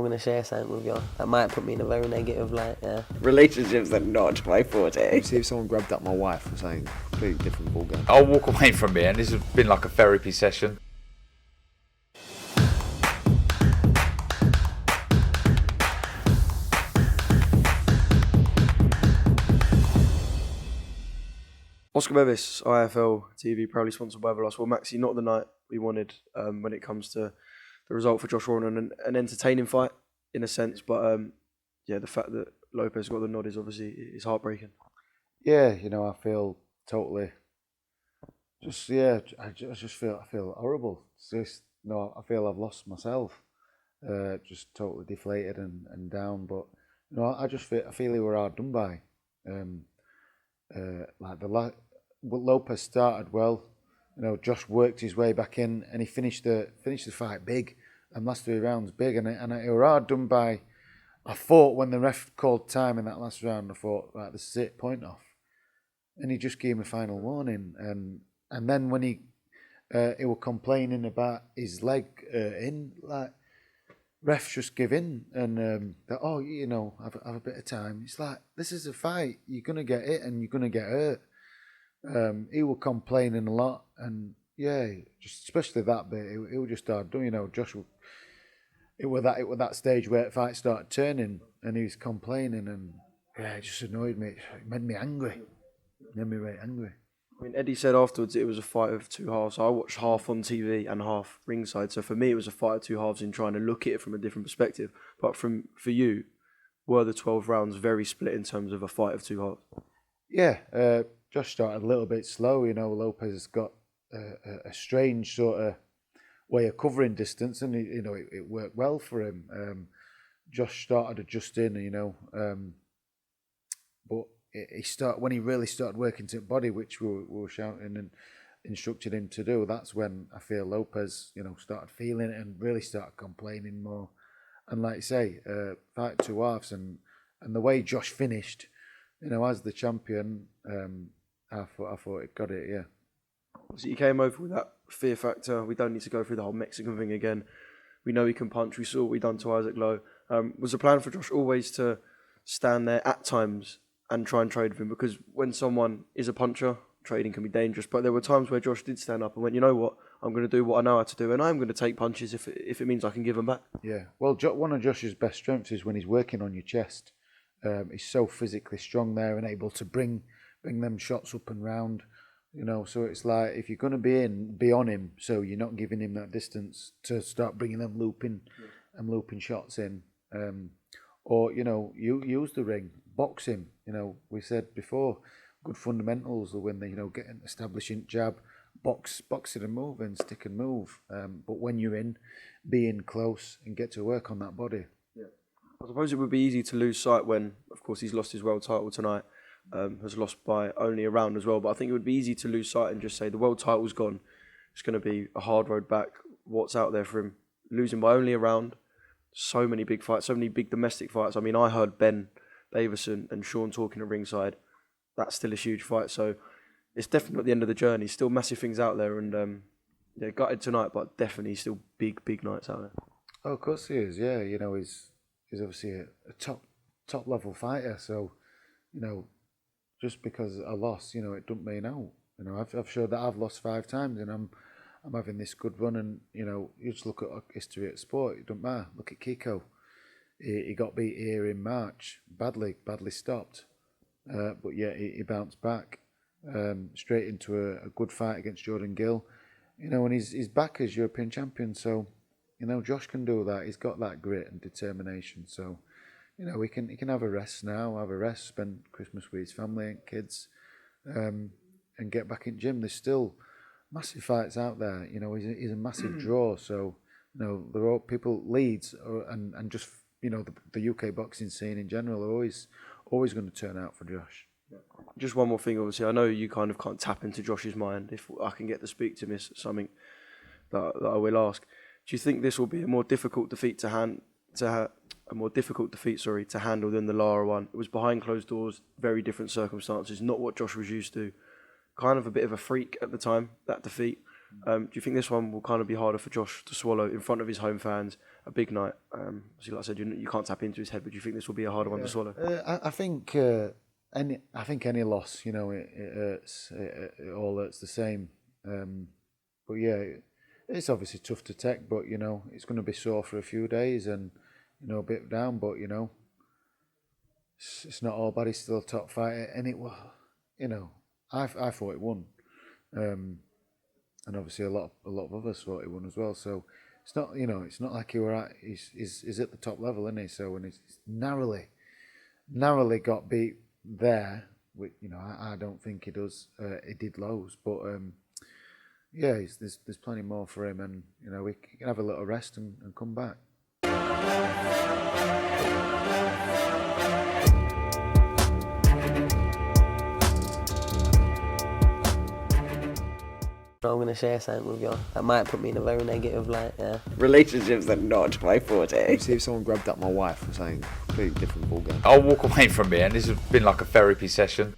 going to share something with you. That might put me in a very negative light, yeah. Relationships are not my forte. See if someone grabbed at my wife or something completely different ballgame. I'll walk away from here, and this has been like a therapy session. Oscar Bevis, IFL TV, proudly sponsored by Everlast. Well, Maxi, not the night we wanted when it comes to the result for Josh Warrington. An entertaining fight, in a sense, but the fact that Lopez got the nod is obviously heartbreaking. Yeah, I feel totally. I just feel horrible. It's just, I feel I've lost myself. Just totally deflated and down. But I feel we were hard done by. Lopez started well. Josh worked his way back in, and he finished the fight big, and last 3 rounds big, and it were hard done by. I thought when the ref called time in that last round, I thought, right, this is it, point off, and he just gave him a final warning, and then when he were complaining about his leg like refs just give in and have a bit of time. It's like, this is a fight, you're gonna get hit and you're gonna get hurt. He was complaining a lot, and just especially that bit, it would just start doing. Josh, it was that stage where the fight started turning, and he was complaining, and it just annoyed me. It made me angry. It made me very angry. I mean, Eddie said afterwards it was a fight of 2 halves. I watched half on TV and half ringside. So for me, it was a fight of 2 halves in trying to look at it from a different perspective. But for you, were the 12 rounds very split in terms of a fight of 2 halves? Yeah, Josh started a little bit slow. Lopez has got a strange sort of way of covering distance, and it worked well for him. Josh started adjusting, but when he really started working to body, which we were shouting and instructed him to do. That's when I feel Lopez, started feeling it and really started complaining more. And like you say, fight 2 halves, and the way Josh finished, as the champion, I thought it got it, yeah. So you came over with that fear factor. We don't need to go through the whole Mexican thing again. We know he can punch. We saw what we done to Isaac Lowe. Was the plan for Josh always to stand there at times and try and trade with him? Because when someone is a puncher, trading can be dangerous. But there were times where Josh did stand up and went, you know what, I'm going to do what I know how to do, and I'm going to take punches if it means I can give them back. Yeah, well, one of Josh's best strengths is when he's working on your chest. He's so physically strong there and able to bring them shots up and round. So it's like, if you're going to be on him, so you're not giving him that distance to start bringing them looping shots in, or you use the ring, box him. We said before, good fundamentals will win the getting establishing jab, boxing and move, and stick and move. But when you're in, be in close and get to work on that body. Yeah, I suppose it would be easy to lose sight when, of course, he's lost his world title tonight. Has lost by only a round as well, but I think it would be easy to lose sight and just say the world title's gone. It's going to be a hard road back. What's out there for him? Losing by only a round. So many big fights, so many big domestic fights. I mean, I heard Ben Davison and Sean talking at ringside. That's still a huge fight, so it's definitely not the end of the journey. Still massive things out there, and gutted tonight, but definitely still big nights out there. Oh, of course he is. Yeah, he's obviously a top level fighter. So, just because I lost, it doesn't mean out. I've showed that I've lost 5 times, and I'm having this good run. And you just look at history at sport. It doesn't matter. Look at Kiko. He got beat here in March, badly stopped, but yeah, he bounced back straight into a good fight against Jordan Gill. And he's back as European champion. So, Josh can do that. He's got that grit and determination. So, he can have a rest now, spend Christmas with his family and kids, and get back in gym. There's still massive fights out there. He's a massive draw. So, there are people, Leeds, and just, the UK boxing scene in general are always going to turn out for Josh. Just one more thing, obviously. I know you kind of can't tap into Josh's mind. If I can get to speak to him, is something that I will ask. Do you think this will be a more difficult defeat to handle than the Lara one? It was behind closed doors, very different circumstances, not what Josh was used to. Kind of a bit of a freak at the time, that defeat. Do you think this one will kind of be harder for Josh to swallow in front of his home fans big night. So like I said, you can't tap into his head, but do you think this will be a harder one to swallow? I think any loss, you know, it hurts. It all hurts the same. But yeah, it's obviously tough to take. But you know, it's going to be sore for a few days, and you know, a bit down. But you know, it's not all bad. He's still a top fighter, and it was, you know, I thought it won, and obviously a lot of others thought it won as well. So it's not, you know, it's not like he were at. He's at the top level, isn't he? So when he's narrowly got beat there, which, you know, I don't think he does. He did lows, but yeah, there's plenty more for him, and you know, we can have a little rest and come back. I'm going to share something with you that might put me in a very negative light, yeah. Relationships are not my forte. See if someone grabbed up my wife or something, completely different ballgame. I'll walk away from here, and this has been like a therapy session.